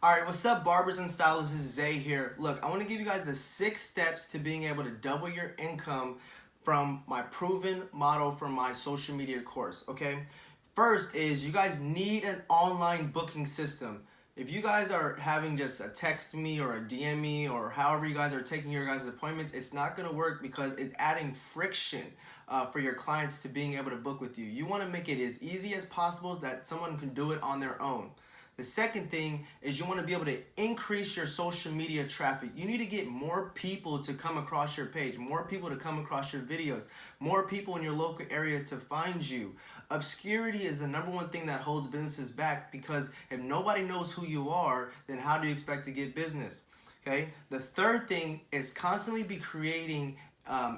Alright, what's up barbers and stylists? This is Zay here. Look, I want to give you guys the 6 steps to being able to double your income from my proven model from my social media course, okay? First is you guys need an online booking system. If you guys are having just a text me or a DM me or however you guys are taking your guys' appointments, it's not going to work because it's adding friction for your clients to being able to book with you. You want to make it as easy as possible that someone can do it on their own. The second thing is you want to be able to increase your social media traffic. You need to get more people to come across your page, more people to come across your videos, more people in your local area to find you. Obscurity is the #1 thing that holds businesses back, because if nobody knows who you are, then how do you expect to get business? Okay. The third thing is constantly be creating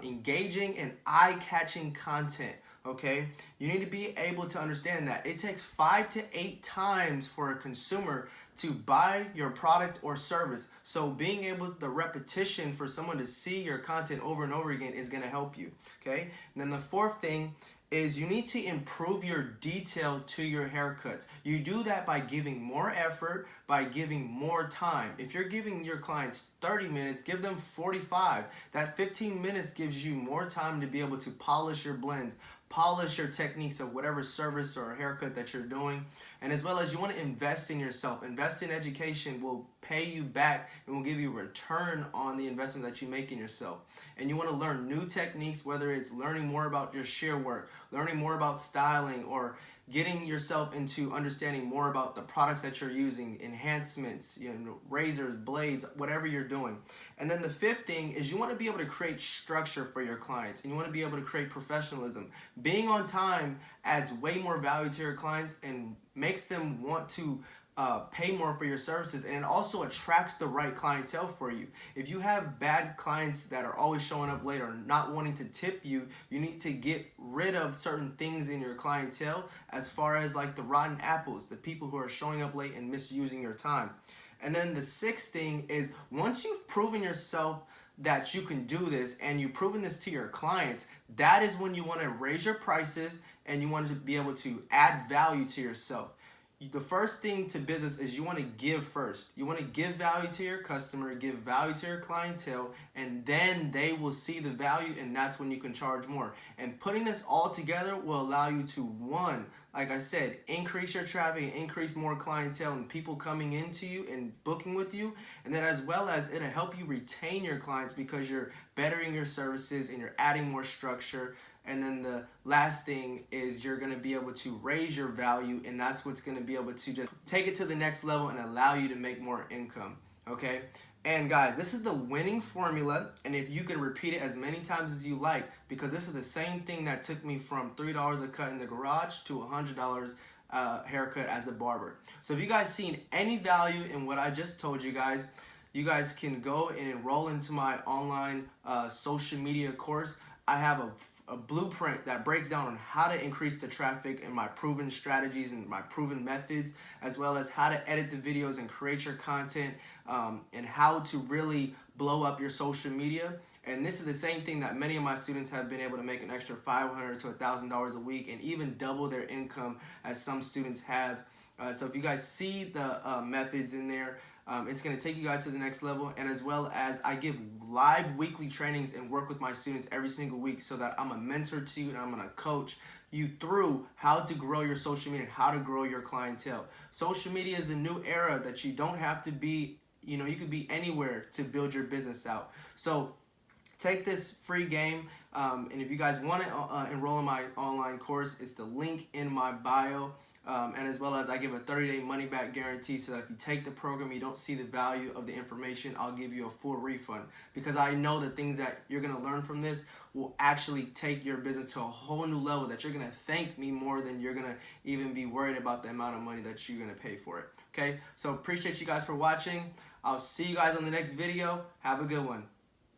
engaging and eye-catching content. Okay, you need to be able to understand that it takes 5 to 8 times for a consumer to buy your product or service. So being able, the repetition for someone to see your content over and over again is going to help you. Okay, and then the fourth thing is you need to improve your detail to your haircuts. You do that by giving more effort, by giving more time. If you're giving your clients 30 minutes, give them 45. That 15 minutes gives you more time to be able to polish your blends, polish your techniques of whatever service or haircut that you're doing. And as well as you want to invest in yourself. Invest in education will pay you back and will give you a return on the investment that you make in yourself. And you want to learn new techniques, whether it's learning more about your shear work, learning more about styling, or getting yourself into understanding more about the products that you're using, enhancements, razors, blades, whatever you're doing. And then the fifth thing is you want to be able to create structure for your clients, and you want to be able to create professionalism. Being on time adds way more value to your clients and makes them want to pay more for your services, and it also attracts the right clientele for you. If you have bad clients that are always showing up late or not wanting to tip you, you need to get rid of certain things in your clientele, as far as like the rotten apples, the people who are showing up late and misusing your time. And then the sixth thing is, once you've proven yourself that you can do this and you've proven this to your clients, that is when you want to raise your prices and you want to be able to add value to yourself. The first thing to business is you want to give first. You want to give value to your customer, give value to your clientele, and then they will see the value, and that's when you can charge more. And putting this all together will allow you to, one, like I said, increase your traffic, increase more clientele and people coming into you and booking with you. And then as well as it'll help you retain your clients because you're bettering your services and you're adding more structure. And then the last thing is you're going to be able to raise your value, and that's what's going to be able to just take it to the next level and allow you to make more income. Okay? And guys, this is the winning formula, and if you can repeat it as many times as you like, because this is the same thing that took me from $3 a cut in the garage to $100 haircut as a barber. So if you guys seen any value in what I just told you guys can go and enroll into my online social media course. I have a blueprint that breaks down on how to increase the traffic and my proven strategies and my proven methods, as well as how to edit the videos and create your content, and how to really blow up your social media. And this is the same thing that many of my students have been able to make an extra $500 to $1,000 a week and even double their income, as some students have. So if you guys see the methods in there, it's going to take you guys to the next level. And as well as I give live weekly trainings and work with my students every single week, so that I'm a mentor to you and I'm going to coach you through how to grow your social media and how to grow your clientele. Social media is the new era that you don't have to be, you could be anywhere to build your business out. So take this free game, and if you guys want to enroll in my online course, it's the link in my bio. And as well as I give a 30-day money-back guarantee, so that if you take the program, you don't see the value of the information, I'll give you a full refund. Because I know the things that you're going to learn from this will actually take your business to a whole new level, that you're going to thank me more than you're going to even be worried about the amount of money that you're going to pay for it. Okay, so appreciate you guys for watching. I'll see you guys on the next video. Have a good one.